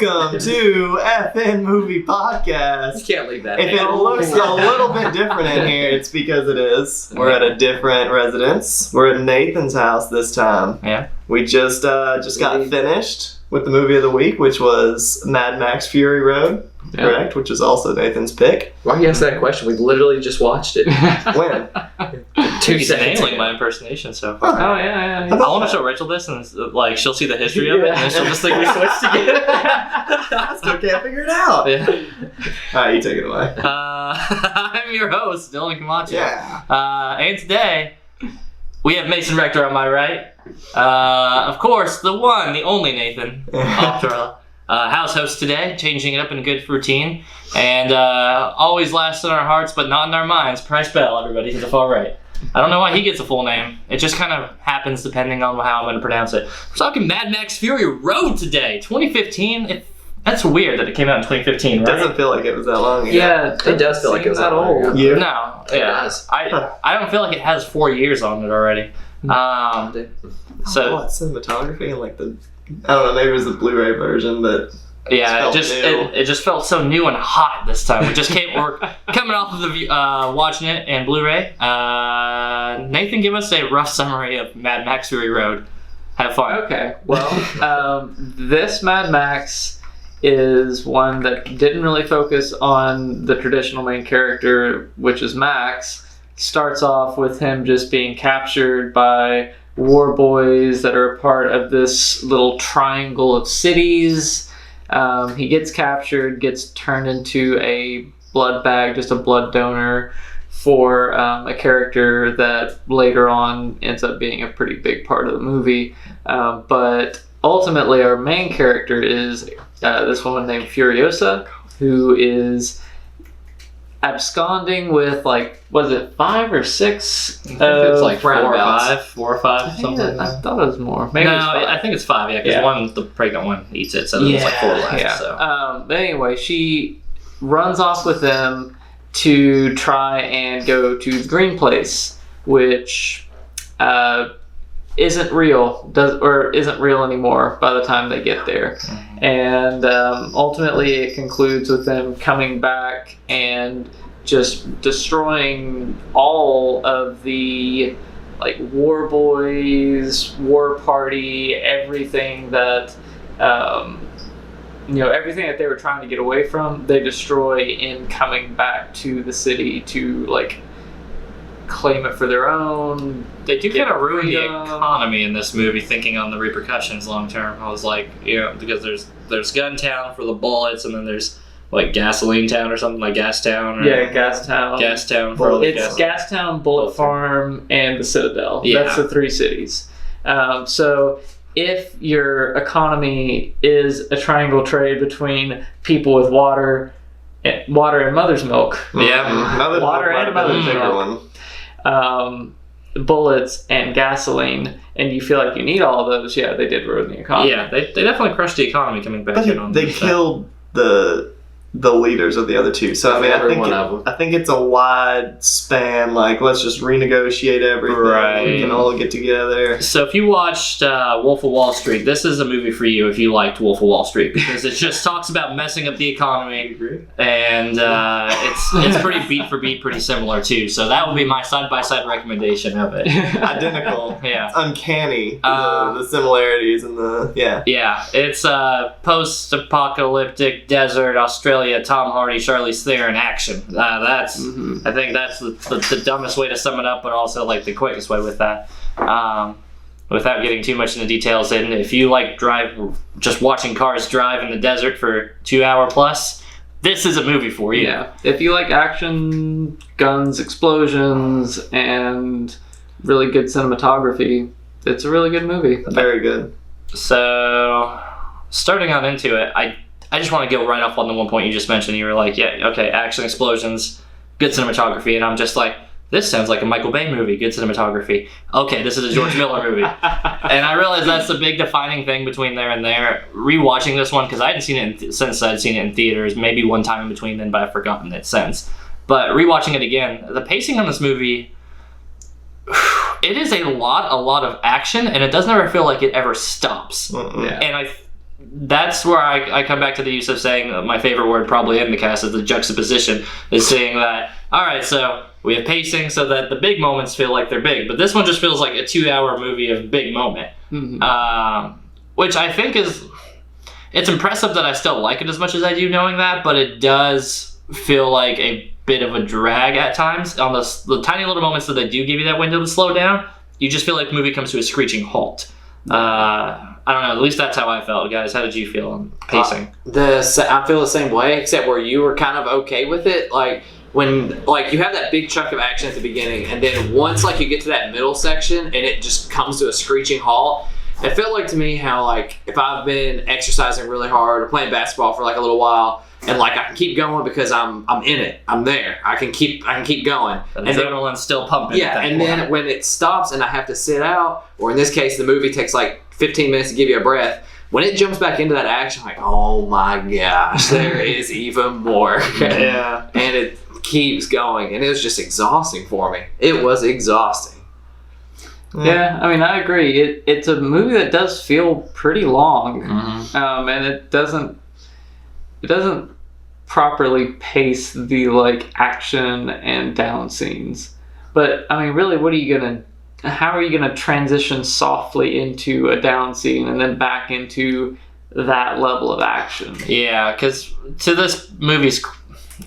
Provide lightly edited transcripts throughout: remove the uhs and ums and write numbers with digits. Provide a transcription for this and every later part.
Welcome to FN Movie Podcast. You can't leave that. If it looks a little bit different in here, it's because it is. We're at a different residence. We're at Nathan's house this time. Yeah. We just got finished with the movie of the week, which was MadMax Fury Road, correct? Which is also Nathan's pick. Why do you ask that question? We literally just watched it. When? 2 He's seconds nailing ago. my impersonation so far. Oh, yeah. I want to show Rachel this, and like she'll see the history of it, and then she'll just think we switched again. I still can't figure it out. Yeah. All right, you take it away. I'm your host, Dylan Camacho. Yeah. And today, we have Mason Rector on my right. Of course, the one, the only Nathan, off to our house host today, changing it up in a good routine. And always last in our hearts, but not in our minds, Price Bell, everybody, to the far right. I don't know why he gets a full name. It just kind of happens depending on how I'm going to pronounce it. We're talking Mad Max Fury Road today, 2015. That's weird that it came out in 2015, It right? doesn't feel like it was that long ago. Yeah, it does feel like it was that old. Yeah. No, yeah. does. I don't feel like it has 4 years on it already. So What, cinematography and like the... I don't know, maybe it was the Blu-ray version, but... yeah, It it just felt so new and hot this time. We're coming off of the watching it and Blu-ray. Nathan, give us a rough summary of Mad Max Fury Road. Have fun. Okay, well, this Mad Max is one that didn't really focus on the traditional main character, which is Max. Starts off with him just being captured by war boys that are a part of this little triangle of cities. He gets captured, gets turned into a blood bag, just a blood donor for a character that later on ends up being a pretty big part of the movie. But ultimately, our main character is this woman named Furiosa, who is absconding with, like, was it 5 or 6? I think it's like 4 or roundabouts. 5, something like I that. thought it was more. Maybe No, it was 5. I think it's 5, yeah, because the pregnant one eats it, so there's like 4 left. Yeah. So. But anyway, she runs off with them to try and go to the Green Place, which isn't real, isn't real anymore by the time they get there. And ultimately it concludes with them coming back and just destroying all of the like war boys, war party, everything that everything that they were trying to get away from, they destroy in coming back to the city to like claim it for their own. They do kind of ruin the freedom. economy in this movie, thinking on the repercussions long term. I was like, because there's Gun Town for the bullets, and then there's like Gasoline Town or something, like Gas Town. Or Gas Town. Gas Town for all the It's gas. Gas Town, Bullet Farm, and the Citadel. Yeah. That's the 3 cities. So if your economy is a triangle trade between people with water and mother's milk, Another Water and mother's bigger milk. one. bullets and gasoline, and you feel like you need all of those, they did ruin the economy. Yeah, they definitely crushed the economy coming back in on But they this. killed the leaders of the other two. So I mean, I think it's a wide span. Like, let's just renegotiate everything. Right. We can all get together. So if you watched Wolf of Wall Street, this is a movie for you if you liked Wolf of Wall Street, because it just talks about messing up the economy, and it's pretty beat for beat, pretty similar too. So that would be my side-by-side recommendation of it. Identical. Yeah. It's uncanny. The similarities and Yeah, it's post-apocalyptic desert Australia. Tom Hardy, Charlize Theron action. I think that's the dumbest way to sum it up, but also like the quickest way with that. Without getting too much into details, and if you like just watching cars drive in the desert for 2 hour plus, this is a movie for you. Yeah, if you like action, guns, explosions, and really good cinematography, it's a really good movie. very good. So, starting on into it, I just want to go right off on the one point you just mentioned. You were like, action, explosions, good cinematography, and I'm just like, this sounds like a Michael Bay movie, good cinematography. Okay, this is a George Miller movie. And I realize that's the big defining thing between there and there. Rewatching this one, because I hadn't seen it since I'd seen it in theaters, maybe one time in between then, but I've forgotten it since. But rewatching it again, the pacing on this movie, it is a lot of action, and it doesn't ever feel like it ever stops. Yeah. And that's where I come back to the use of saying my favorite word probably in the cast is the juxtaposition, is saying that, all right, so we have pacing so that the big moments feel like they're big, but this one just feels like a 2-hour movie of big moment, which I think it's impressive that I still like it as much as I do knowing that, but it does feel like a bit of a drag at times on the tiny little moments that they do give you that window to slow down. You just feel like the movie comes to a screeching halt. I don't know, at least that's how I felt. Guys, how did you feel on pacing? I feel the same way, except where you were kind of okay with it. Like, when like you have that big chunk of action at the beginning, and then once like you get to that middle section and it just comes to a screeching halt, it felt like to me how like if I've been exercising really hard or playing basketball for like a little while, and like I can keep going because I'm in it, I'm there, I can keep going, and adrenaline's still pumping. Yeah, and then when it stops and I have to sit out, or in this case the movie takes like 15 minutes to give you a breath, when it jumps back into that action, I'm like, oh my gosh, there is even more. Yeah. And it keeps going, and it was just exhausting for me. It was exhausting. Yeah, I mean, I agree. It's a movie that does feel pretty long, and it doesn't properly pace the like action and down scenes. But I mean, really, how are you gonna transition softly into a down scene and then back into that level of action? Yeah, because to this movie's,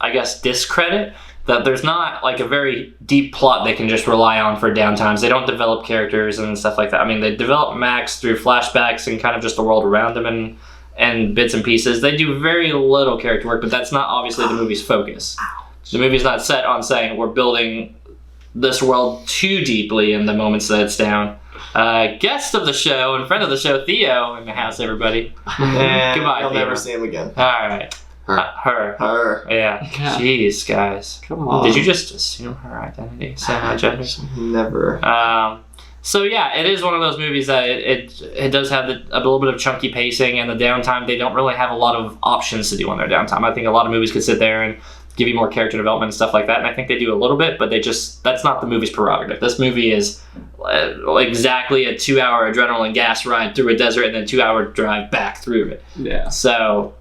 I guess, discredit, that there's not like a very deep plot they can just rely on for downtimes. They don't develop characters and stuff like that. I mean, they develop Max through flashbacks and kind of just the world around him and bits and pieces. They do very little character work, but that's not obviously the movie's focus. The movie's not set on saying we're building this world too deeply in the moments that it's down. Guest of the show and friend of the show, Theo, in the house, everybody. And Goodbye, I'll Theo. never see him again. All right. Her. Yeah. Yeah. Jeez, guys. Come on. Did you just assume her identity? Say my gender? Never. So yeah, it is one of those movies that it does have a little bit of chunky pacing, and the downtime, they don't really have a lot of options to do on their downtime. I think a lot of movies could sit there and give you more character development and stuff like that, and I think they do a little bit, but that's not the movie's prerogative. This movie is exactly a 2-hour adrenaline gas ride through a desert and then 2-hour drive back through it. Yeah. So,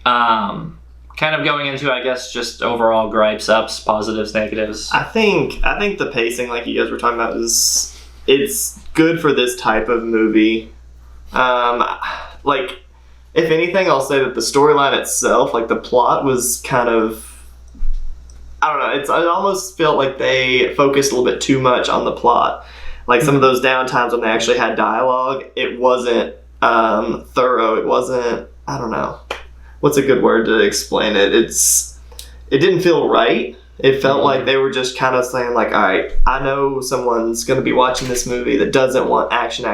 kind of going into, I guess, just overall gripes, ups, positives, negatives. I think the pacing, like you guys were talking about, it's good for this type of movie. Like, if anything, I'll say that the storyline itself, like the plot, was kind of, I don't know, it almost felt like they focused a little bit too much on the plot. Like some of those downtimes when they actually had dialogue, it wasn't thorough. It wasn't, I don't know, what's a good word to explain it? It didn't feel right. It felt like they were just kind of saying like, all right, I know someone's going to be watching this movie that doesn't want action.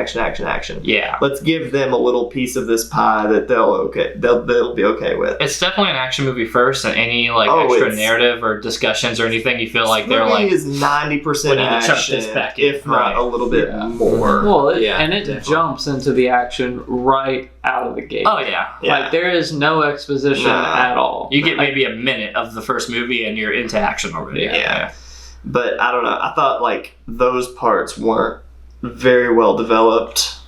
Yeah. Let's give them a little piece of this pie that they'll be okay with. It's definitely an action movie first, and any like extra narrative or discussions or anything, you feel like they're like, is 90% action, if not a little bit more. Well, and it jumps into the action right out of the gate. Oh yeah. Like there is no exposition at all. You get maybe a minute of the first movie and you're into action already. Yeah. But I don't know. I thought like those parts weren't very well developed,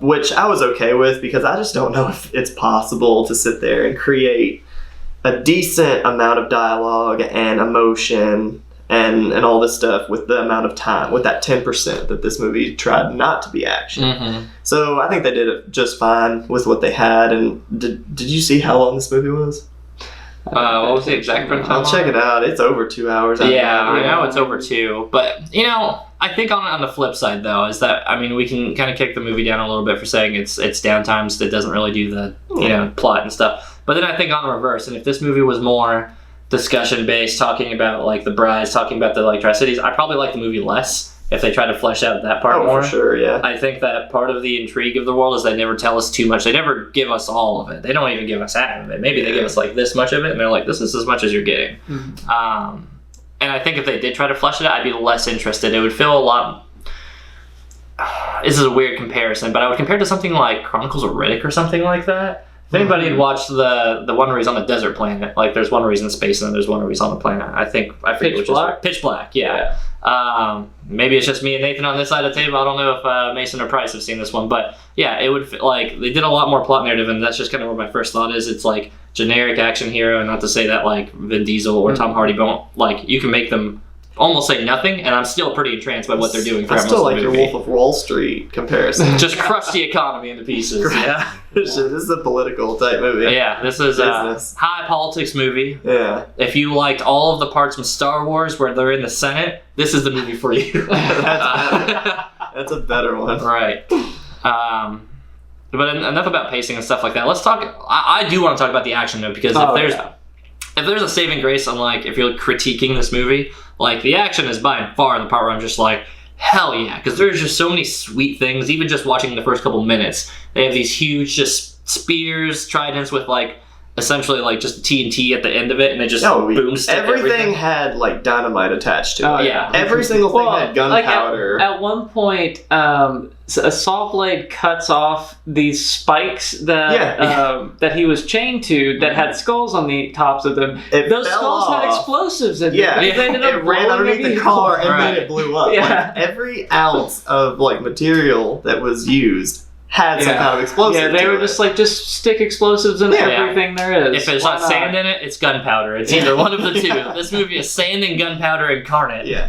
which I was okay with because I just don't know if it's possible to sit there and create a decent amount of dialogue and emotion and all this stuff with the amount of time, with that 10% that this movie tried not to be action. Mm-hmm. So I think they did it just fine with what they had. And did you see how long this movie was? What was the exact runtime? I'll check it out. It's over 2 hours. Yeah, I know it's over 2. But, you know, I think on the flip side, though, is that, I mean, we can kind of kick the movie down a little bit for saying it's downtimes that doesn't really do the, you know, plot and stuff. But then I think on the reverse, and if this movie was more discussion-based, talking about, like, the brides, talking about the, like, Tri-Cities, I'd probably like the movie less if they try to flesh out that part more. Oh, for sure, yeah. I think that part of the intrigue of the world is they never tell us too much. They never give us all of it. They don't even give us half of it. Maybe they give us, like, this much of it, and they're like, this is as much as you're getting. Mm-hmm. And I think if they did try to flesh it out, I'd be less interested. It would feel a lot... This is a weird comparison, but I would compare it to something like Chronicles of Riddick or something like that. If anybody had watched the one where he's on the desert planet, like there's one where he's in space and then there's one where he's on the planet. I forget Pitch which Black? is Pitch Black, yeah. Maybe it's just me and Nathan on this side of the table. I don't know if Mason or Price have seen this one, but yeah, it would like they did a lot more plot narrative, and that's just kind of what my first thought is. It's like generic action hero, and not to say that like Vin Diesel or Tom Hardy won't like you can make them almost say nothing, and I'm still pretty entranced by what they're doing. I still like your Wolf of Wall Street comparison. Just crush the economy into pieces. Yeah, This is a political type movie. yeah. This is a Business. high politics movie. Yeah. If you liked all of the parts from Star Wars where they're in the Senate, this is the movie for you. That's a better one. Right. But enough about pacing and stuff like that. Let's talk. I do want to talk about the action though, because if there's a saving grace on like if you're critiquing this movie, like the action is by far the part where I'm just like, hell yeah, because there's just so many sweet things. Even just watching the first couple minutes, they have these huge just spears, tridents with like essentially like just TNT at the end of it, and it just booms. Everything had like dynamite attached to it. Oh yeah, every single thing had gunpowder. At one point, a saw blade cuts off these spikes that he was chained to that had skulls on the tops of them. Those skulls had explosives in them. Yeah, They ended up it ran underneath the car and then it blew up. Yeah. Like, every ounce of like material that was used had some kind of explosive. Yeah, they were just stick explosives in everything there is. If it's not sand in it, it's gunpowder. It's either one of the two. This movie is sand and gunpowder incarnate. Yeah.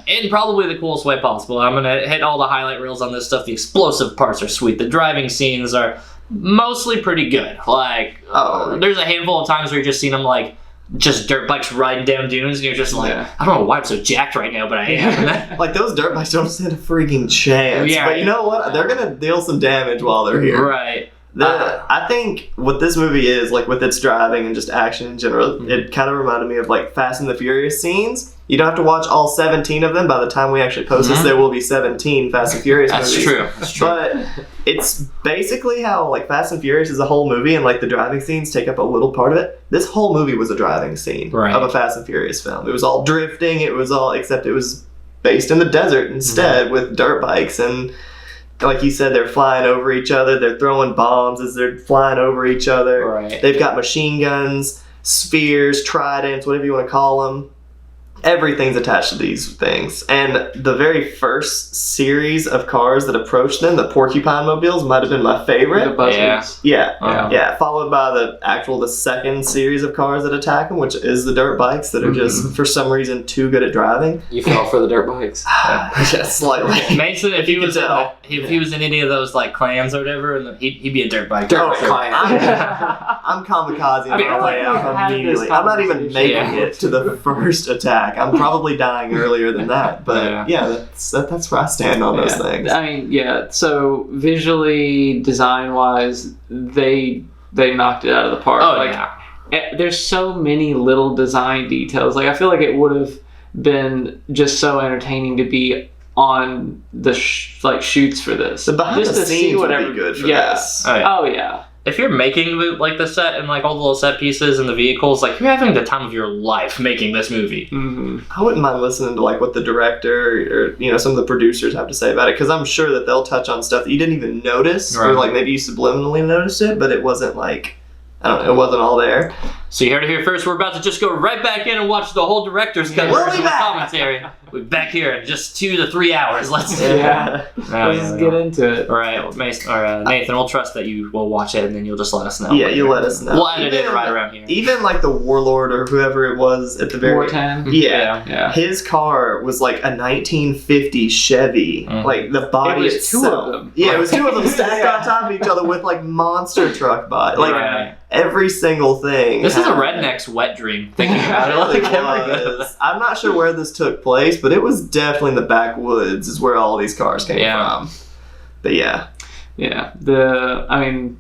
In probably the coolest way possible. I'm gonna hit all the highlight reels on this stuff. The explosive parts are sweet. The driving scenes are mostly pretty good. Like, there's a handful of times where you're just seeing them like just dirt bikes riding down dunes, and you're just like, I don't know why I'm so jacked right now, but I am. Like, those dirt bikes don't stand a freaking chance. Yeah. But you know what? They're gonna deal some damage while they're here. Right. I think what this movie is, like with its driving and just action in general, it kind of reminded me of like Fast and the Furious scenes. You don't have to watch all 17 of them. By the time we actually post this, there will be 17 Fast and Furious movies. That's true. But it's basically how like Fast and Furious is a whole movie, and like the driving scenes take up a little part of it. This whole movie was a driving scene of a Fast and Furious film. It was all drifting. It was all, except it was based in the desert instead with dirt bikes, and like you said, they're flying over each other. They're throwing bombs as they're flying over each other. Right. They've got machine guns, spears, tridents, whatever you want to call them. Everything's attached to these things. And the very first series of cars that approached them, the porcupine mobiles, might have been my favorite. The buzzards. Yeah. Followed by the second series of cars that attack them, which is the dirt bikes that are just, for some reason, too good at driving. You fell for the dirt bikes. Just slightly. Mason, if he was in any of those like clans or whatever, and he'd be a dirt bike. I'm kamikaze my way out immediately. I'm not even making it to the first attack. I'm probably dying earlier than that. But that's where I stand on those things. I mean, so visually, design-wise, they knocked it out of the park. There's so many little design details. Like, I feel like it would have been just so entertaining to be on the shoots for this. The behind just the to scenes see would whatever be good for this. Oh yeah. If you're making the set and like all the little set pieces and the vehicles, like you're having the time of your life making this movie. Mm-hmm. I wouldn't mind listening to like what the director or some of the producers have to say about it, because I'm sure that they'll touch on stuff that you didn't even notice, or like maybe you subliminally noticed it, but it wasn't like, I don't know, it wasn't all there. So you heard it here first. We're about to just go right back in and watch the whole director's cut version of the commentary. We're back here in just 2 to 3 hours. Let's let's get into it. All right, Mason, or Nathan, we'll trust that you will watch it, and then you'll just let us know. Yeah, you let us know. We'll edit it right around here. Even like the warlord or whoever it was at the very Wartime. Yeah. His car was like a 1950 Chevy. Like the body it was itself. 2 of them. Yeah, it was 2 of them stacked on top of each other with like monster truck body. Like every single thing. This is a redneck's wet dream. Thinking about it, I'm not sure where this took place, but it was definitely in the backwoods. Is where all these cars came from. But yeah. I mean,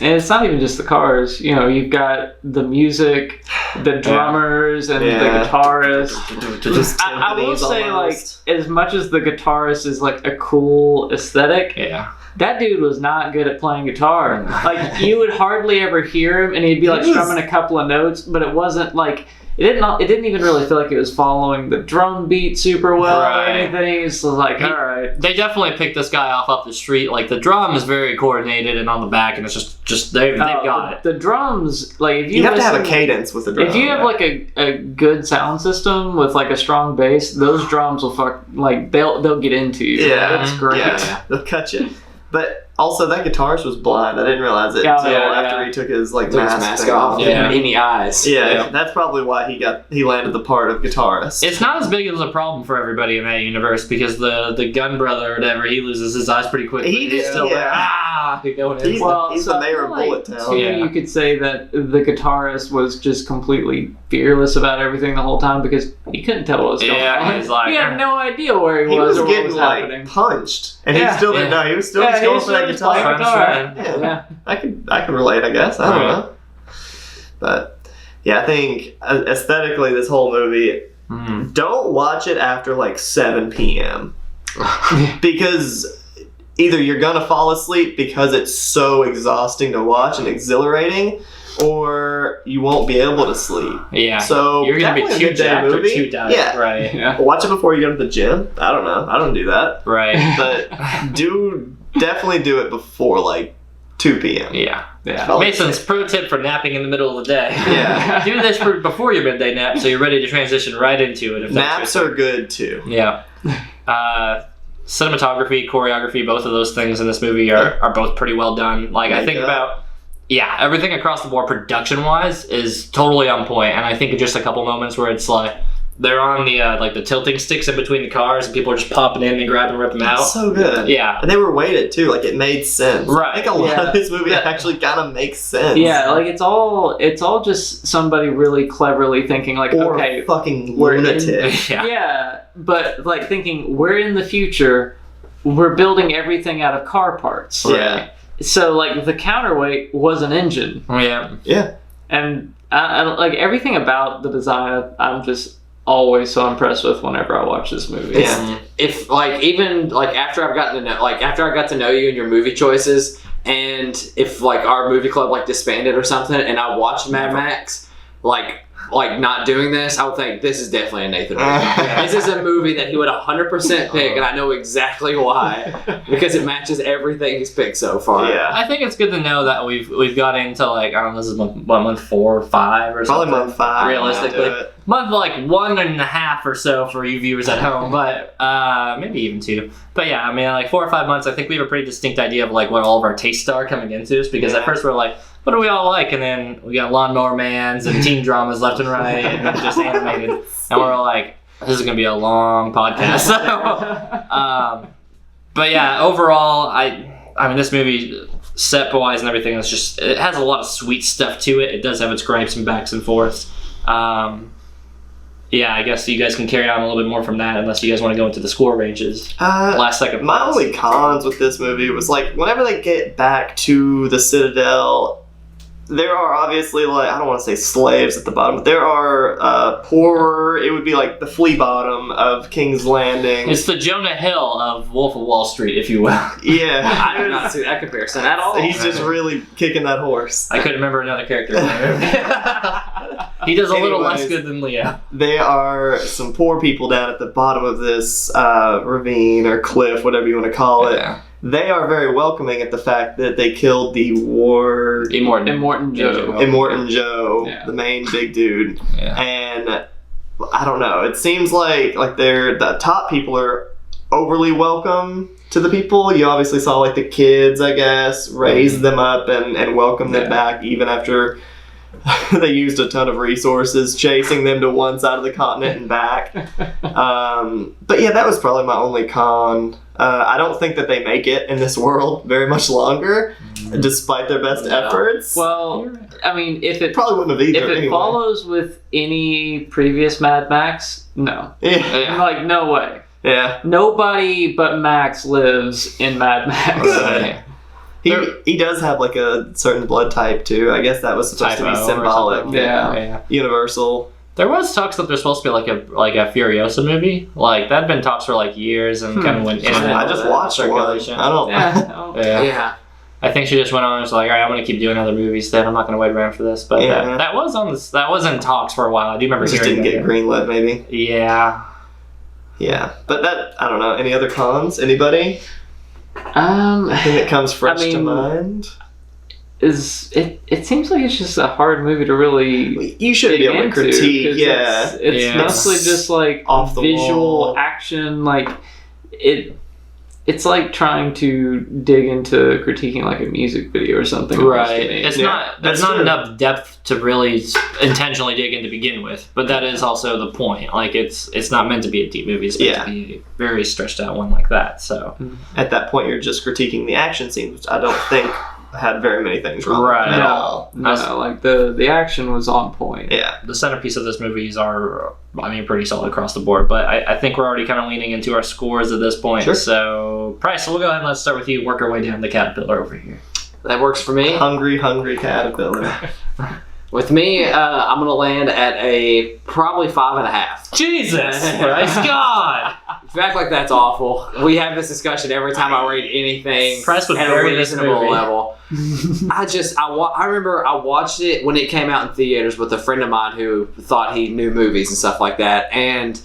and it's not even just the cars. You know, you've got the music, the drummers, and the guitarists. I will say, like, as much as the guitarist is like a cool aesthetic, that dude was not good at playing guitar. Like, you would hardly ever hear him, and he'd be like strumming a couple of notes, but it wasn't like. It didn't even really feel like it was following the drum beat super well or anything. It's like, all right. They definitely picked this guy off the street. Like, the drum is very coordinated and on the back, and it's just they've got it. The drums, like, if you have to have a cadence with the drum. If you have like a good sound system with like a strong bass, those drums will they'll get into you. Yeah, it's great. Yeah, they'll cut you. But also, that guitarist was blind. I didn't realize it Yeah, until yeah, after yeah. he took his like Took his mask mask thing off. Yeah. Any eyes. Yeah, that's probably why he landed the part of guitarist. It's not as big as a problem for everybody in that universe because the gun brother or whatever, he loses his eyes pretty quickly. He He's did, still there. yeah. Ah, going in. He's the I mayor feel of like, Bullet Town. too, Yeah. you could say that the guitarist was just completely fearless about everything the whole time because he couldn't tell what was going Yeah, on. he's like, he had no idea where He was or what getting was like happening. punched, and he Yeah. still didn't know. He was still Yeah, just he going was for that still just playing guitar. guitar. Yeah. Yeah. I can relate, I guess. I don't Right. know. But yeah, I think aesthetically, this whole movie, don't watch it after like 7 p.m. because either you're gonna fall asleep because it's so exhausting to watch and exhilarating, or you won't be able to sleep. Yeah. So You're gonna be definitely a too good day jacked or movie. too tired. Yeah. Right. Yeah. Watch it before you go to the gym. I don't know. I don't do that. Right. But definitely do it before like 2 p.m. Yeah. Yeah. Mason's pro tip for napping in the middle of the day. Yeah. Do this before your midday nap so you're ready to transition right into it. If Naps that's your are good too. Yeah. Cinematography, choreography, both of those things in this movie are both pretty well done. Like, I think about, everything across the board production-wise is totally on point. And I think of just a couple moments where it's like, they're on the like the tilting sticks in between the cars and people are just popping in and grabbing and ripping them out. It's so good. Yeah. And they were weighted too. Like it made sense. Right. I think a lot Yeah. of this movie actually kind of makes sense. Yeah, like it's all just somebody really cleverly thinking like, Or okay, fucking we're in- lunatic. yeah, but like thinking we're in the future, we're building everything out of car parts. Yeah. So like the counterweight was an engine, Yeah. Yeah. and I like everything about the design. I'm just always so impressed with whenever I watch this movie. Yeah. If like even like after I got to know you and your movie choices, and if like our movie club like disbanded or something, and I watched Mad Max, like not doing this, I would think this is definitely a Nathan movie. This is a movie that he would 100% pick, and I know exactly why, because it matches everything he's picked so far. Yeah. I think it's good to know that we've got into like, I don't know, this is month 4 or 5 or Probably something. month 5. Realistically. Yeah. Month like 1.5 or so for you viewers at home, but maybe even 2. But yeah, I mean like 4 or 5 months, I think we have a pretty distinct idea of like what all of our tastes are coming into this, because at first we're like, what do we all like? And then we got Lawnmower Mans and teen dramas left and right and just animated. And we're all like, this is going to be a long podcast. So, but yeah, overall, I mean, this movie, set-wise and everything, it has a lot of sweet stuff to it. It does have its gripes and backs and forths. Yeah, I guess you guys can carry on a little bit more from that, unless you guys want to go into the score ranges. Last second. My thoughts. only cons with this movie was like whenever they get back to the Citadel, there are obviously like, I don't want to say slaves at the bottom, but there are poorer, it would be like the flea bottom of King's Landing. It's the Jonah Hill of Wolf of Wall Street, if you will. Yeah. I do not see that comparison at all. He's just really kicking that horse. I couldn't remember another character in that movie. He does a little less Anyways. good than Leo. There are some poor people down at the bottom of this ravine or cliff, whatever you want to call it. Yeah. They are very welcoming at the fact that they killed the ward Immortan Joe. the main big dude. Yeah. And I don't know, it seems like the top people are overly welcome to the people. You obviously saw like the kids, I guess, raise them up and welcome them back even after they used a ton of resources chasing them to one side of the continent and back. But yeah, that was probably my only con. I don't think that they make it in this world very much longer, despite their best efforts. Well, I mean, if it Probably wouldn't have either. if it anyway. follows with any previous Mad Max, no. Yeah. Like, no way. Yeah. Nobody but Max lives in Mad Max. Right. He does have like a certain blood type too. I guess that was supposed to be Typo or symbolic. something. Yeah. Universal. There was talks that there's supposed to be like a Furiosa movie. Like that'd been talks for like years and kind of went in and I out just of watched one. circulation. I don't. Yeah. Yeah. I think she just went on and was like, all right, I'm gonna keep doing other movies. Then I'm not gonna wait around for this. But Yeah. that was on this. That was in talks for a while. I do remember Just hearing didn't get greenlit, maybe. Yeah. Yeah, but that I don't know. Any other cons? Anybody? Anything that comes fresh to mean, mind? It seems like it's just a hard movie to really You should be dig able to into, critique. 'cause Yeah. it's Yeah. mostly just like Off the visual wall. action. Like it it's like trying to dig into critiquing like a music video or something. Right. It's There's not enough depth to really intentionally dig in to begin with, but that is also the point. Like it's not meant to be a deep movie. It's meant to be a very stretched out one like that. So at that point, you're just critiquing the action scenes, which I don't think had very many things wrong Right. at all. No, like the action was on point. Yeah. the centerpiece of this movies are, I mean, pretty solid across the board. But I think we're already kind of leaning into our scores at this point. Sure. So Price, we'll go ahead and let's start with you. Work our way down the caterpillar over here. That works for me. Hungry caterpillar. With me, I'm gonna land at a probably 5.5. Jesus Christ, God! If you act like that's awful, we have this discussion every time I rate anything Press would at a bury this reasonable movie. level. I remember I watched it when it came out in theaters with a friend of mine who thought he knew movies and stuff like that, and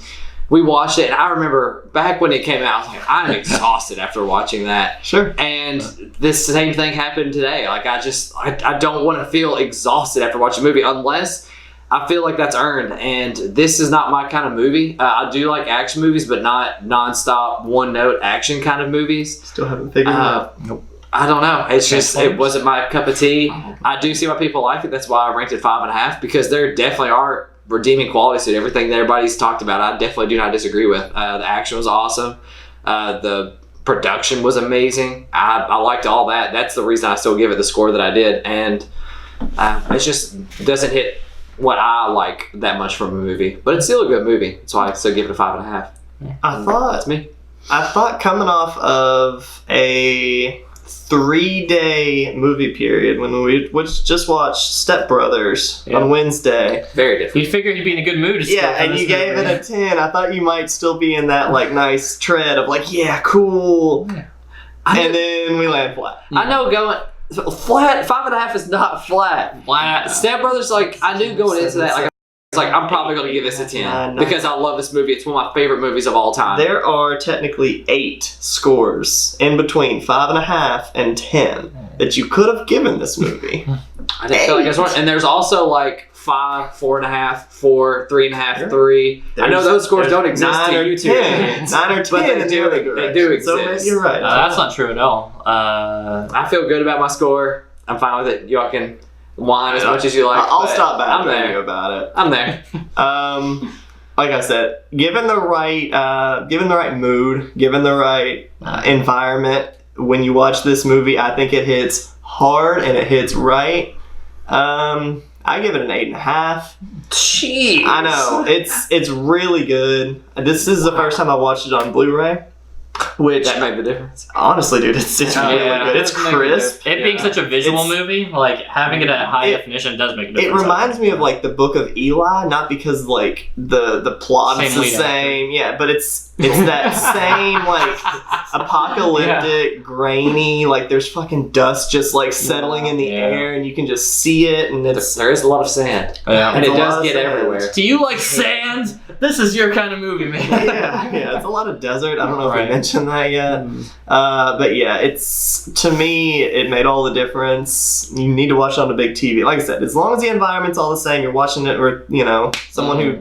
we watched it. And I remember back when it came out, I was like, I'm exhausted after watching that. Sure. And this same thing happened today. Like I don't want to feel exhausted after watching a movie unless I feel like that's earned. And this is not my kind of movie. I do like action movies, but not nonstop, one-note action kind of movies. Still haven't figured it out. Nope. I don't know. It's just, it wasn't my cup of tea. I do see why people like it. That's why I ranked it 5.5, because there definitely are redeeming qualities to it. Everything that everybody's talked about, I definitely do not disagree with. The action was awesome. The production was amazing. I liked all that. That's the reason I still give it the score that I did. And it just doesn't hit what I like that much from a movie. But it's still a good movie. So I still give it a 5.5. That's me. I thought coming off of a 3-day movie period when we just watched Step Brothers on Wednesday. Very different. You'd figure he'd be in a good mood. Yeah, and you gave it a 10. I thought you might still be in that like nice tread of like, yeah, cool. Yeah. And then we land flat. I know going flat. 5.5 is not flat. Flat. Step Brothers, like I knew going into that, like it's like I'm probably going to give this a 10 because I love this movie. It's one of my favorite movies of all time. There are technically 8 scores in between 5.5 and 10 that you could have given this movie. I didn't feel like there's one, and there's also like 5, 4.5, 4, 3.5, 3. I know those scores don't exist 9 to or you 10. 9 or 10 But they in do- the other they direction. do So exist. maybe you're right. That's not true at all. I feel good about my score. I'm fine with it. Y'all can whine as much as you like. I'll but stop I'm badgering you there. about it. I'm there. Like I said, given the right mood, given the right environment, when you watch this movie, I think it hits hard and it hits right. I give it an 8.5. Jeez. I know it's really good. This is the first time I watched it on Blu-ray, which That made the difference. honestly, dude, it's really good. It's It does make a crisp. It being such a visual It's- movie, like having it at high definition does make a It difference. reminds me of like the Book of Eli, not because like the plot is Same the lead same, yeah, but it's that same like apocalyptic, grainy, like there's fucking dust just like settling in the Yeah. air, and you can just see it, and it's There is a lot of sand, Yeah. and it It's a lot does of get sand. everywhere. Do you like sand? This is your kind of movie, man. yeah, it's a lot of desert. I don't know if Right. we mentioned that yet, but yeah, it's to me it made all the difference. You need to watch it on a big TV. Like I said, as long as the environment's all the same, you're watching it with someone who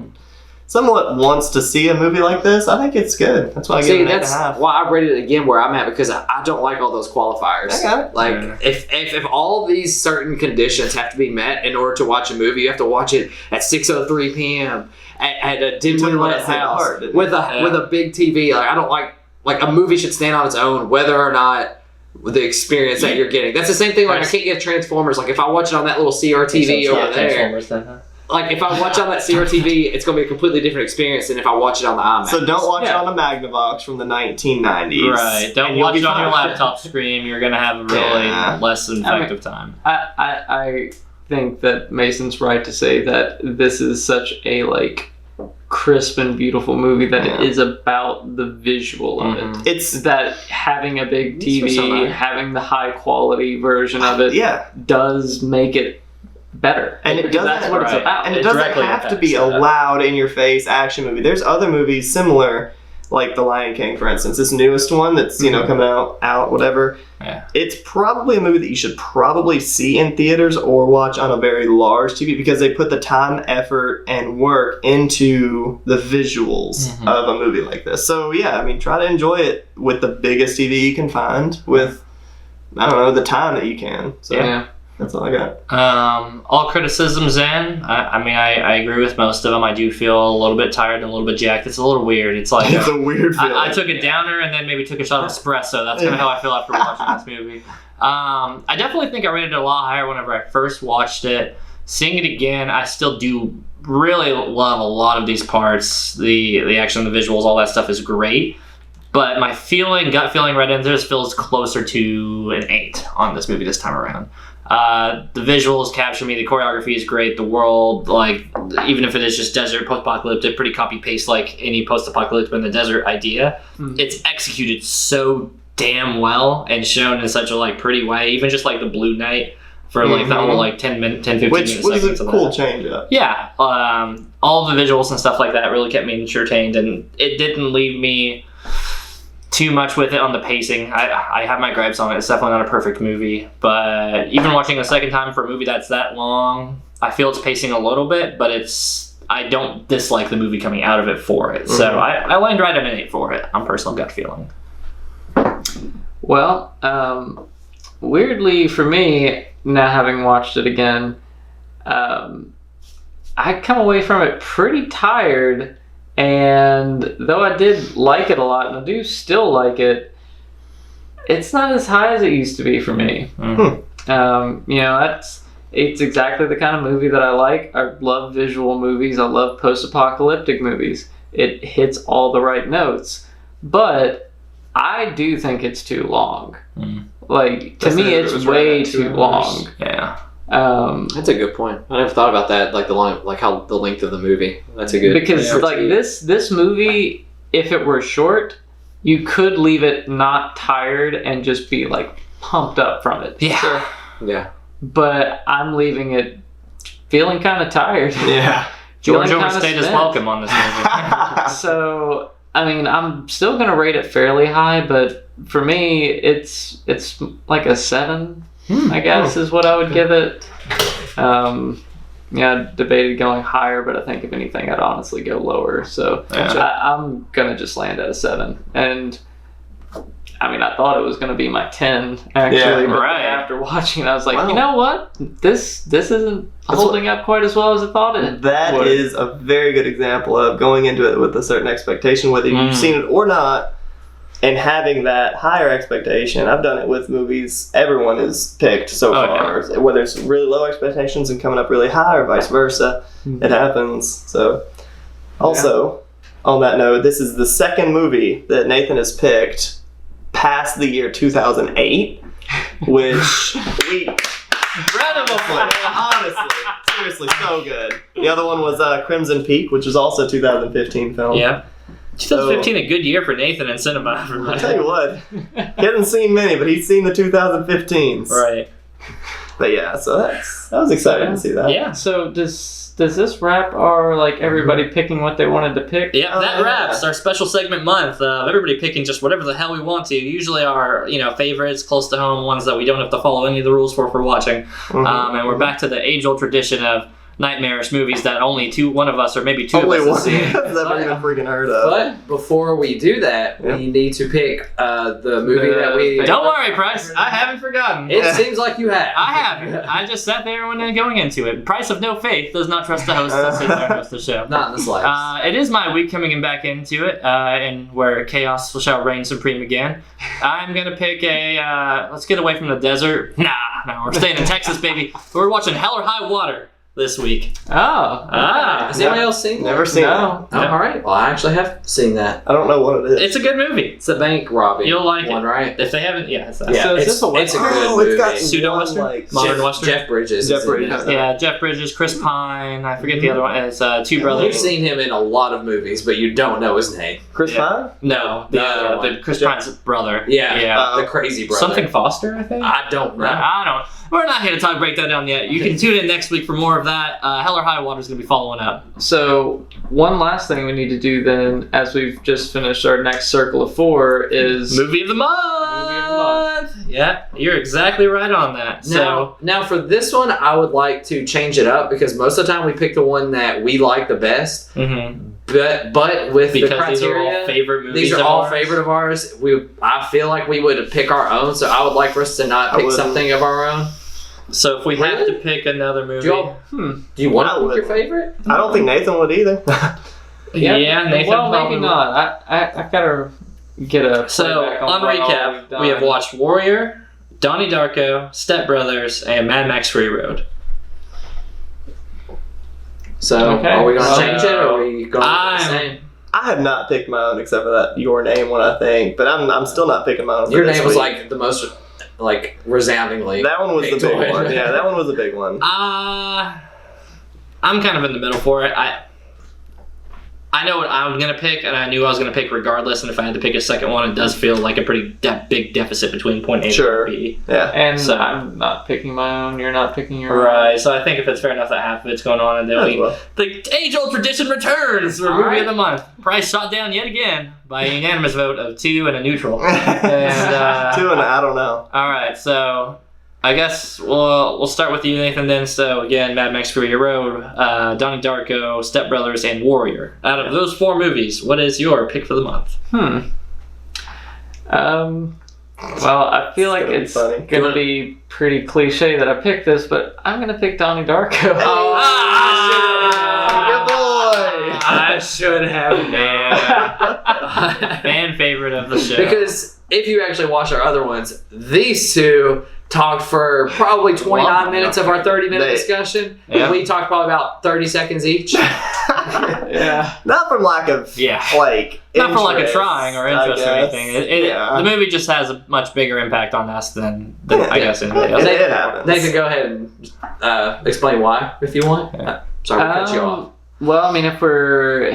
somewhat wants to see a movie like this. I think it's good. That's why I give See, it an that's 8.5. why I rated it again where I'm at, because I don't like all those qualifiers. I got it. Like, Yeah. if all these certain conditions have to be met in order to watch a movie, you have to watch it at 6:03 p.m. at a dimly took lit less than house hard, didn't with it? with a big TV. Like, I don't like a movie should stand on its own, whether or not the experience that you're getting. That's the same thing. Like, I can't get Transformers. Like, if I watch it on that little CRTV over there, like if I watch on that CRTV, it's going to be a completely different experience than if I watch it on the IMAX. So don't watch it on a Magnavox from the 1990s. Right. Don't and you'll watch be it on your fine. laptop screen. You're gonna have a really Yeah. less effective time. I think that Mason's right to say that this is such a like crisp and beautiful movie that it is about the visual of it. It's That having a big These are so TV, nice. having the high quality version of it, yeah, does make it better. and it Because doesn't. that's what it's right. about. And it It doesn't directly have to be impacts a that. loud, in-your-face action movie. There's other movies similar like The Lion King, for instance, this newest one that's, you know, coming out, whatever. Yeah. It's probably a movie that you should probably see in theaters or watch on a very large TV because they put the time, effort, and work into the visuals of a movie like this. So, yeah, I mean, try to enjoy it with the biggest TV you can find with, I don't know, the time that you can. So, Yeah. that's all I got. All criticisms in. I mean, I agree with most of them. I do feel a little bit tired and a little bit jacked. It's a little weird. It's like It's a weird feeling. I took a downer and then maybe took a shot of espresso. That's kind of how I feel after watching this movie. I definitely think I rated it a lot higher whenever I first watched it. Seeing it again, I still do really love a lot of these parts. The action, the visuals, all that stuff is great. But my gut feeling right in there feels closer to an 8 on this movie this time around. The visuals capture me. The choreography is great. The world, like, even if it is just desert, post-apocalyptic, pretty copy-paste like any post-apocalyptic in the desert idea, it's executed so damn well and shown in such a like pretty way. Even just like the Blue Night for like the whole like 10, 15 minute Which was segments a of cool that. change up. Yeah, all the visuals and stuff like that really kept me entertained, and it didn't leave me too much with it on the pacing. I have my gripes on it. It's definitely not a perfect movie, but even watching a second time for a movie that's that long, I feel it's pacing a little bit, but I don't dislike the movie coming out of it for it. So I land right at an 8 for it on personal gut feeling. Well, weirdly for me, now having watched it again, I come away from it pretty tired. And though I did like it a lot, and I do still like it, it's not as high as it used to be for me. You know, it's exactly the kind of movie that I like. I love visual movies. I love post-apocalyptic movies. It hits all the right notes. But I do think it's too long. Like, to me, it's way too long. Yeah. That's a good point. I never thought about that, like how the length of the movie. That's a good because like this movie, if it were short, you could leave it not tired and just be like pumped up from it. Yeah. Yeah. But I'm leaving it feeling kind of tired. Yeah. George Feeling kinda overstayed his spent. welcome on this movie. So I mean, I'm still gonna rate it fairly high, but for me, it's like a 7. I guess is what I would give it. Yeah, I debated going higher, but I think if anything, I'd honestly go lower. So I'm gonna just land at a 7. And I mean, I thought it was gonna be my 10 actually, but right. after watching it, I was like, Wow. you know what? This isn't holding up quite as well as I thought it That would. is a very good example of going into it with a certain expectation, whether you've seen it or not, and having that higher expectation. I've done it with movies everyone has picked so far, whether it's really low expectations and coming up really high or vice versa. It happens. So, also, on that note, this is the second movie that Nathan has picked past the year 2008, which we... Round of applause. Honestly, seriously, so good. The other one was Crimson Peak, which is also a 2015 film. Yeah. 2015, a good year for Nathan in cinema. I'll tell you what, he hasn't seen many, but he's seen the 2015s. Right. But yeah, so that was exciting to see that. Yeah. So does this wrap our like everybody picking what they wanted to pick? Yeah, that wraps our special segment month of everybody picking just whatever the hell we want to. Usually our, favorites, close to home, ones that we don't have to follow any of the rules for watching. And we're back to the age-old tradition of nightmarish movies that only one of us or maybe two Only of us one have seen. has ever even freaking heard of. But before we do that, we need to pick the movie that we... Don't worry, Price. I haven't forgotten. It seems like you have. I haven't. I just sat there when going into it. Price of no faith does not trust the host to sit there and host the show. Not in the slightest. It is my week coming back into it, and where chaos shall reign supreme again. I'm gonna pick let's get away from the desert. No, we're staying in Texas, baby. We're watching Hell or High Water this week. Has anybody else seen that? Never seen it. No. Oh, all right. Well, I actually have seen that. I don't know what it is. It's a good movie. It's the bank robbing. You'll like one, it, right? If they haven't, it's that. Yeah, So is it's, this a it's a Western? good Oh, movie. it's got Pseudo-Western? like Modern Western? Jeff Bridges. Jeff is in Bridges. it. Yeah, Jeff Bridges, Chris Pine. I forget the other one. It's two brothers. You've seen him in a lot of movies, but you don't know his name. Chris Pine? No, the other one. The Chris Pine's brother. Yeah. Yeah. The crazy brother. Something Foster, I think. I don't know. I don't. we're not here to break that down yet. You can tune in next week for more of that. Hell or High Water is going to be following up. So one last thing we need to do then, as we've just finished our next circle of 4, is Movie of the month. Yeah, you're exactly right on that. Now for this one, I would like to change it up because most of the time we pick the one that we like the best. Mm-hmm. But with Because the criteria, these are all favorite movies. these are all favorite of ours. I feel like we would pick our own, so I would like for us to not pick something of our own. So if we have to pick another movie, do you want to pick your favorite? I don't think Nathan would either. Yeah, Nathan. Well, probably maybe not. I gotta get a. So playback on what all recap, we've done. we have watched Warrior, Donnie Darko, Step Brothers, and Mad Max Fury Road. So Okay. are we gonna So, change it, or are we going with the same? I have not picked my own except for that Your Name one, I think. But I'm still not picking my own. for Your this name was week. like the most resoundingly. That one was the picked big one. one. Yeah, that one was a big one. I'm kind of in the middle for it. I know what I'm going to pick, and I knew I was going to pick regardless, and if I had to pick a second one, it does feel like a pretty big deficit between point A Sure. and B. Yeah. And So- I'm not picking my own. You're not picking your own. Right, so I think if it's fair enough that half of it's going on, and then As well. the age-old tradition returns for All Movie right. of the Month. Price shot down yet again by a unanimous vote of 2 and a neutral. And, 2 and I don't know. all right, so I guess we'll start with you, Nathan, then. So, again, Mad Max Fury Road, Donnie Darko, Step Brothers, and Warrior. Out of those 4 movies, what is your pick for the month? Well, I feel like gonna be it's funny. gonna be pretty cliche that I picked this, but I'm gonna pick Donnie Darko. Good boy. I should have known. Fan favorite of the show. Because if you actually watch our other ones, these two talked for probably 29 minutes of our 30-minute They- discussion. Yeah. We talked probably about 30 seconds each. Yeah. Not from lack of like not for lack of interest, trying or I interest or guess. anything. Yeah. The movie just has a much bigger impact on us than I guess anybody It, else. it happens. Nathan, go ahead and explain why, if you want. Sorry to cut you off. Well, I mean, if we're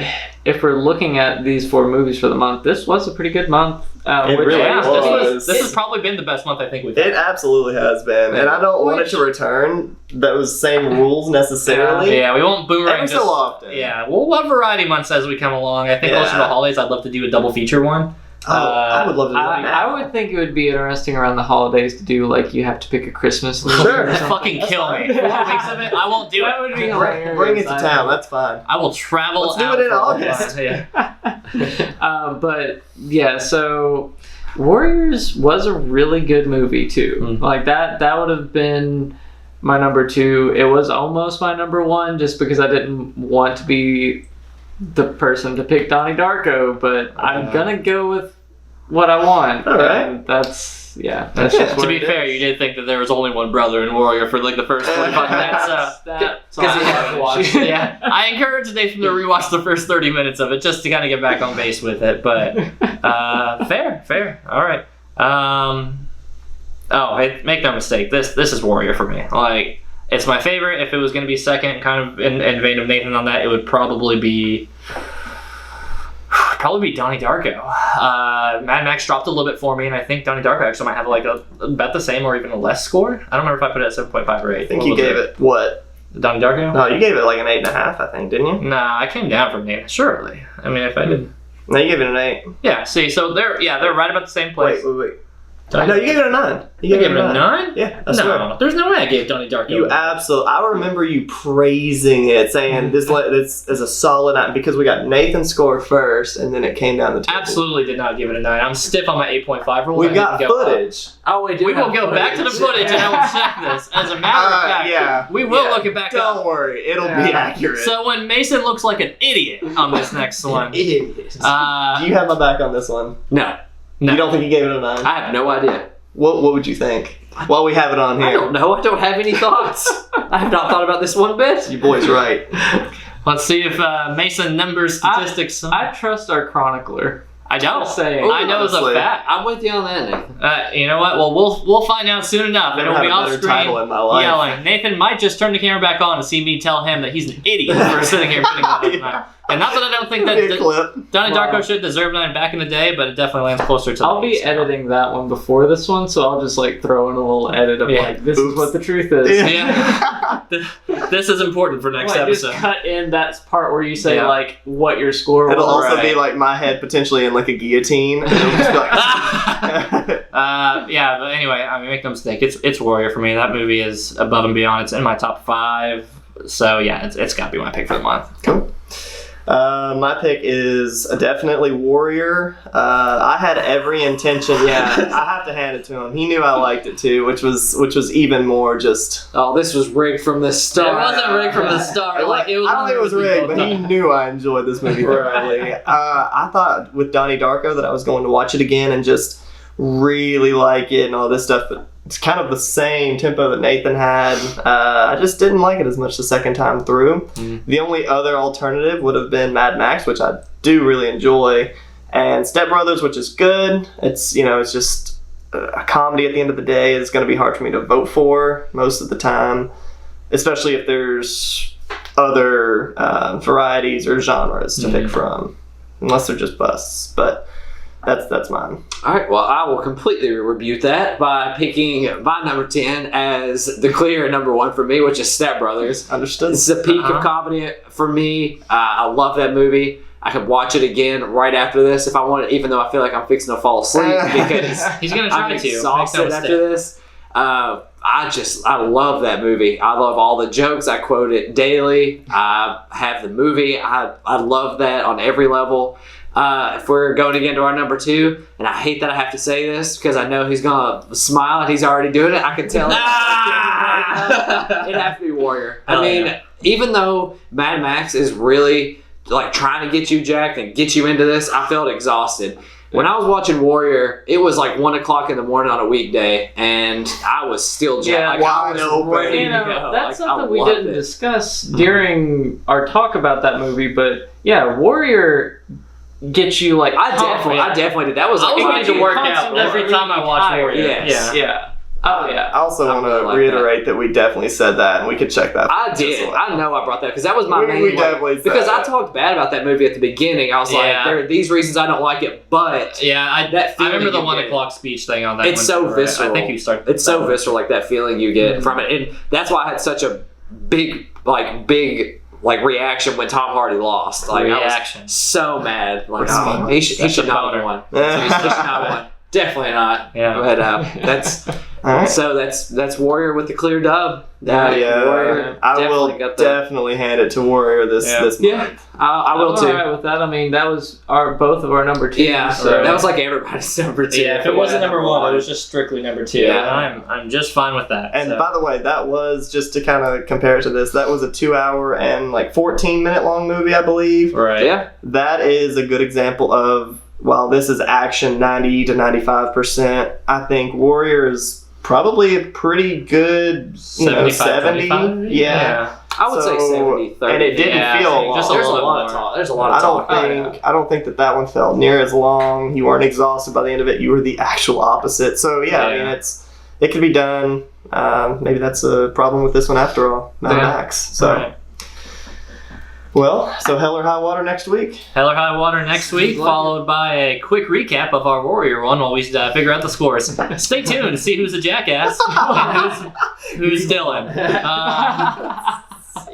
looking at these 4 movies for the month, this was a pretty good month. It which really I- was. This has probably been the best month I think we've It absolutely has been, and I don't want it to return those same rules necessarily. Yeah, we won't boomerang Every so often. Yeah, we'll have variety months as we come along. I think Yeah. closer to the holidays, I'd love to do a double feature one. Oh, I would love to do that now. I would think it would be interesting around the holidays to do like you have to pick a Christmas movie. Sure. or something. Fucking kill me. 4 weeks of it, I won't do That it. would be Bring hilarious. it to town. That's fine. I will travel. Let's do out it in for a August. while. Yeah. But yeah, so Warriors was a really good movie too. Mm. Like that would have been my number 2. It was almost my number 1 just because I didn't want to be the person to pick Donnie Darko, but I'm gonna go with what I want. All right. And that's just To what be it fair, is. you did think that there was only one brother in Warrior for like the first 45 minutes. So. That's Because he hadn't watched it. Yeah, I encourage Nathan to rewatch the first 30 minutes of it just to kind of get back on base with it. But fair. All right. Hey, make no mistake. This is Warrior for me. Like, it's my favorite. If it was going to be second, kind of in vein of Nathan on that, it would probably be Donnie Darko. Mad Max dropped a little bit for me, and I think Donnie Darko actually might have like about the same or even a less score. I don't remember if I put it at 7.5 or 8. I think you gave it what? Donnie Darko? No, you gave it like an 8.5. I think, didn't you? Nah, I came down from Nathan. Surely. I mean, if I did. No, you gave it an 8. Yeah, see, so they're right about the same place. Wait. No, you gave it a 9. You gave it a 9? Yeah, I swear. No, there's no way I gave Donnie Darko. You absolutely. I remember you praising it, saying this is a solid 9 because we got Nathan's score first, and then it came down the table. absolutely did not give it a 9. I'm stiff on my 8.5 rule. We I got didn't go up. footage. Oh, we do. We will have go back to the footage and I will check this. As a matter of fact, Yeah, we will look it back Don't up. worry, it'll be Yeah. accurate. So when Mason looks like an idiot on this next one, Do you uh, have my back on this one? No, no. You don't think you gave it a 9? I have no idea. What would you think? While we have it on I here, don't know. I don't have any thoughts. I have not thought about this one bit. you boys right. Let's see if Mason numbers statistics. I trust our chronicler. I don't. Just saying. I know it's a Honestly. fact. I'm with you on that, Nathan. You know what? Well, we'll find out soon enough, and Never it'll be had a off better screen title in my life. yelling. Nathan might just turn the camera back on and see me tell him that he's an idiot for sitting here putting that on tonight. And not that I don't think Be a that clip. Donnie Wow. Darko should deserve 9 back in the day, but it definitely lands closer to the I'll be base. editing that one before this one, so I'll just like throw in a little edit of Yeah. like, this Oops. is what the truth is. Yeah. This is important for next Like, just episode. cut in that part where you say Yeah. like what your score was. It'll also Right. be like my head potentially in like a guillotine. And it'll just be like, Yeah, but anyway, I mean, make no mistake, it's Warrior for me. That movie is above and beyond. It's in my top 5. So yeah, it's got to be my pick for the month. Cool. My pick is definitely Warrior. I had every intention. Yeah, I have to hand it to him. He knew I liked it too, which was even more just. Oh, this was rigged from the It start. wasn't rigged from the start. Like it was. I don't think it was rigged, but he knew I enjoyed this movie thoroughly. I thought with Donnie Darko that I was going to watch it again and just really like it and all this stuff, but it's kind of the same tempo that Nathan had. I just didn't like it as much the second time through. The only other alternative would have been MadMax, which I do really enjoy, and Step Brothers, which is good. It's it's just a comedy at the end of the day. It's going to be hard for me to vote for most of the time, especially if there's other varieties or genres to pick from, unless they're just busts. But that's mine. All right, well, I will completely rebuke that by picking my number 10 as the clear number 1 for me, which is Step Brothers. Understood. It's the peak of comedy for me. I love that movie. I could watch it again right after this if I wanted, even though I feel like I'm fixing to fall asleep because He's gonna try I'm to. exhausted Make no after this. I love that movie. I love all the jokes. I quote it daily. I have the movie. I love that on every level. If we're going again to our number 2, and I hate that I have to say this because I know he's gonna smile and he's already doing it. I can tell. It'd have to be Warrior. I Hell mean, yeah. even though Mad Max is really like trying to get you jacked and get you into this, I felt exhausted. When I was watching Warrior, it was like 1 o'clock in the morning on a weekday, and I was still jacked. Yeah, I was wide open. ready to You know, go. that's Like, something I we loved didn't it. discuss during our talk about that movie, but yeah, Warrior gets you like I pumped. definitely did. That was like I was a ready game to work Constantly out every time I watch tired. Warrior. Yes. Yeah. Oh I yeah. also I want really to like reiterate that we definitely said that, and we could check that. I did. I know I brought that because that was my We main one. definitely said Because I that. talked bad about that movie at the beginning. I was like, Yeah. there are these reasons I don't like it, but Yeah, That I remember feeling the you 1 get. o'clock speech thing on that. It's one so too, right? visceral. I think you started. it's so visceral, like that feeling you get from it, and that's why I had such a big reaction when Tom Hardy lost. Like I Reaction. was so mad. Like Response. he should That's a not have boner. won. He should not have won. Definitely not. Yeah. But that's All right. so that's Warrior with the clear dub. Yeah, Warrior I will definitely got the. definitely hand it to Warrior this Yeah. month. I will I'm too. alright with that. I mean, that was both of our number 2. Yeah, so that was like everybody's number 2. Yeah, if it wasn't number 1, it was just strictly number 2. Yeah. And I'm just fine with that. And so. by the way, that was, just to kind of compare it to this, that was a 2-hour and like 14-minute long movie, I believe. right. Yeah. That is a good example of, while this is action 90 to 95%, I think Warrior is probably a pretty good 75, 70. 25? Yeah. I would say 70, 30. And it didn't Yeah, feel so long. just a There's a little lot of more. talk. There's a lot of I don't talk. think I don't think that one felt near as long. You weren't exhausted by the end of it. You were the actual opposite. So yeah, I mean it could be done. Maybe that's a problem with this one after all. Not Yeah. Max. So Right. well, so Hell or High Water next week. Hell or High Water next week, followed by a quick recap of our Warrior one while we figure out the scores. Stay tuned to see who's a jackass and who's Dylan.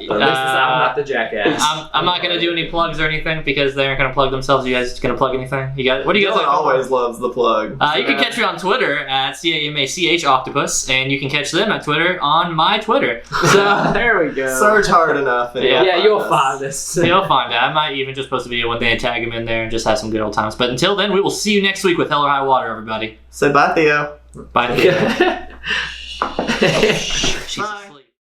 At least I'm not the jackass. I'm not going to do any plugs or anything because they aren't going to plug themselves. You guys going to plug anything? What do you guys Dylan like? always loves the plug. You can catch me on Twitter at CAMACH Octopus, and you can catch them at Twitter on my Twitter. So there we go. Search hard enough. And Yeah. You'll us. find this. you'll find out. I might even just post a video one day and tag them in there and just have some good old times. But until then, we will see you next week with Hell or High Water, everybody. Say bye, Theo. Bye. Bye.